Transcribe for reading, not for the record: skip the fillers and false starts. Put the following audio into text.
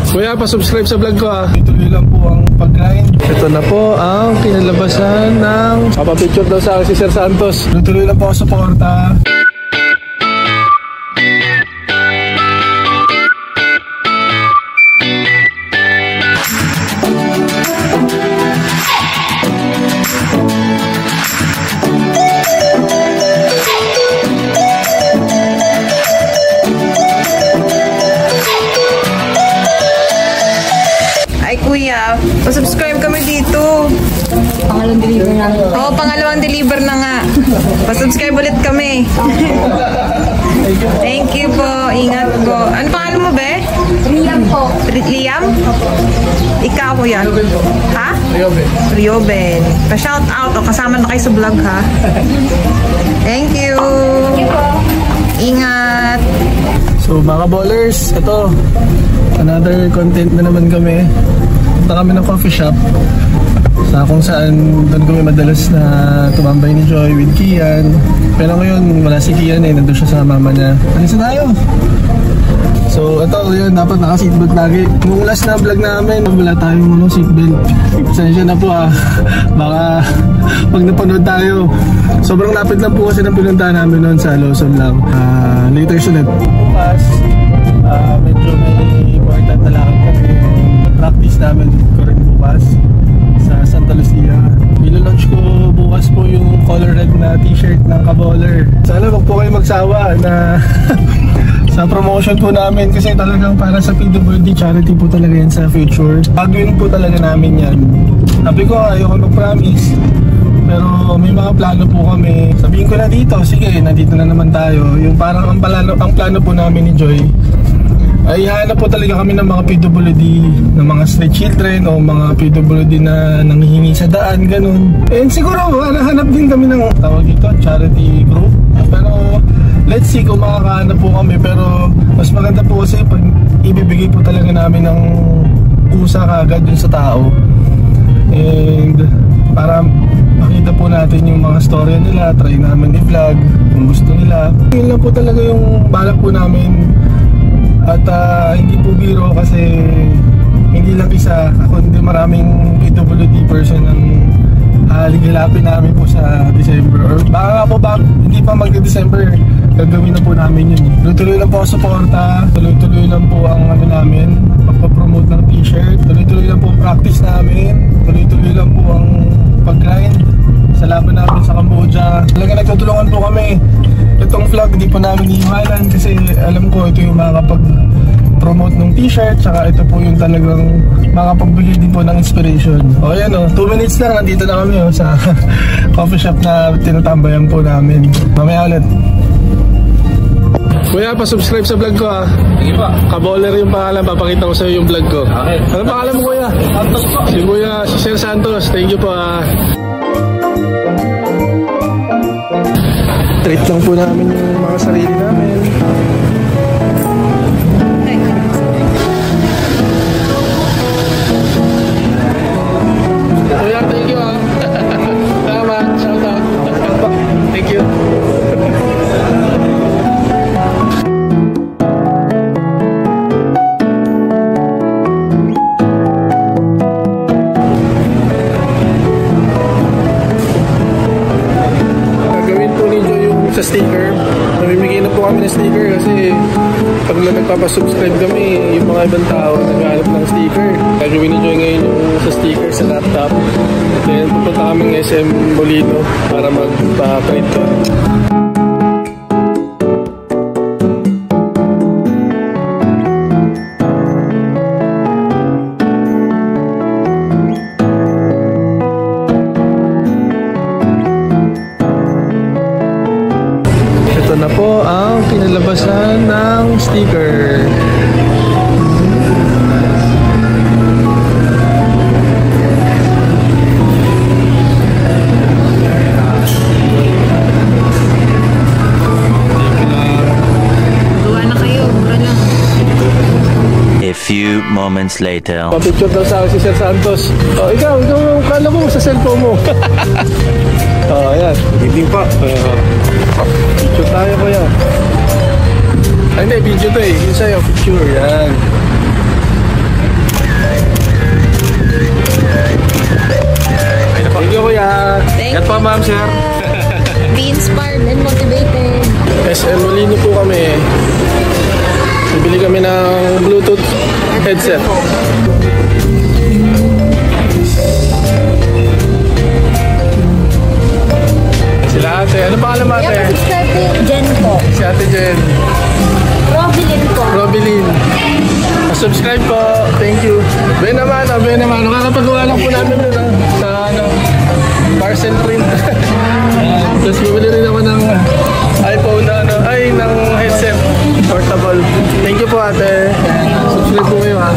Kuya, pa-subscribe sa vlog ko ah. Tuloy lang po ang pag-grind. Ito na po ang kinalabasan ng papapicture daw sa akin si Sir Santos. Tuloy lang po ang suporta. Kuya, pa-subscribe kami dito. Pangalawang deliver na. Oo, pangalawang deliver na nga. Pa-subscribe ulit kami. Thank you po. Ingat po. Ano pangalan mo, be? Liam po. Liam? Ikaw, kuya? Ha? Rioben. Rioben. Pa-shout out o kasama na kayo sa vlog, ha? Thank you. Ingat. So mga ballers, ito another content na naman kami. Punta kami ng coffee shop sa kung saan doon kami madalas na tumambay ni Joy with Kian. Pero ngayon wala si Kian eh, nandun siya sa mama niya. Alis na tayo! So ito yun, dapat naka-seatbelt lagi. Nung last na vlog namin, wala tayong seatbelt. Pasensya na po ah. Baka pag napanood tayo. Sobrang lapit lang po kasi ng pinuntahan namin noon sa Lawson lang. Later sulit. Bukas, medyo may important na lakad kami. Practice namin ko rin bukas sa Santa Lucia. Ilo-launch ko bukas po yung color red na t-shirt ng Kaballer. Sana wag po kayo magsawa na sa promotion po namin kasi talagang para sa PWD charity po talaga yan sa future. Pagawin po talaga namin yan. Sabi ko ayoko mag-promise pero may mga plano po kami. Sabihin ko na dito, sige nandito na naman tayo. Yung parang ang plano po namin ni Joy ay hanap po talaga kami ng mga PWD, ng mga street children o mga PWD na nanghihingi sa daan, ganun. And siguro hanap din kami ng tawag dito, charity group. Pero let's see kung makakahanap po kami. Pero mas maganda po kasi pag ibibigay po talaga namin ng usa kagad dun sa tao. And para makita po natin yung mga storya nila, try namin i-vlog kung gusto nila. Yun lang po talaga yung balak po namin. At hindi po biro kasi hindi lang isa, ako hindi maraming PWD person ang haligilapin namin po sa December. Or baka nga po hindi pa magde-December, gagawin na po namin yun. Tuloy-tuloy lang po ang suporta, tuloy-tuloy lang po ang ano namin, magpapromote ng t-shirt, tuloy-tuloy lang po ang practice namin, tuloy-tuloy lang po ang pag-grind sa laban namin sa Cambodia. Talaga nagtutulungan po kami. Itong vlog hindi po namin iiwanan kasi alam ko ito yung makakapag-promote ng t-shirt, tsaka ito po yung talagang makapagbigay din po ng inspiration. O yan o, 2 minutes lang, nandito na kami sa coffee shop na tinatambayan po namin. Mamaya ulit. Kuya, pa-subscribe sa vlog ko ah. Sige pa. Kaballer yung pangalan, papakita ko sa iyo yung vlog ko. Okay. Ano pangalan mo kuya? Santos po. Si Kuya, si Sir Santos. Thank you po ah. Treat lang po namin yung mga sarili namin. Kuya, thank you ah. Salamat, shout out. Thank you. Sa sticker, namimigay na po kami ng sticker kasi pag nagpapasubscribe kami, yung mga ibang tao naghahanap ng sticker. Gagawin ni Joy ngayon yung sa sticker sa laptop. Then pupunta kami ng SM Molino para magpa-print doon. Ito na po ang kinalabasan ng sticker. Gawa na kayo, mura lang. A few moments later. Pa-picture daw sa akin si Sir Santos. Oh, ikaw kala mo sa cellphone mo. Oh, ayan. Hindi pa. Picture tayo kuya. Ay, hindi, video to eh. Yung sa'yo, picture. Yan. ma'am, sir. Be inspired and motivated. SM Molino po kami. Bibili kami ng Bluetooth headset. Sila ate. Ano pangalan mo ate? Yung subscribe Jen po. Si ate Jen. Robilin po. Robilin. Subscribe po. Thank you. Ben naman. Nakakapagawa lang po namin doon sa parcel print. Tapos bumili rin ako ng iPhone ng headset. Portable. Thank you po ate. Subscribe po kayo ha.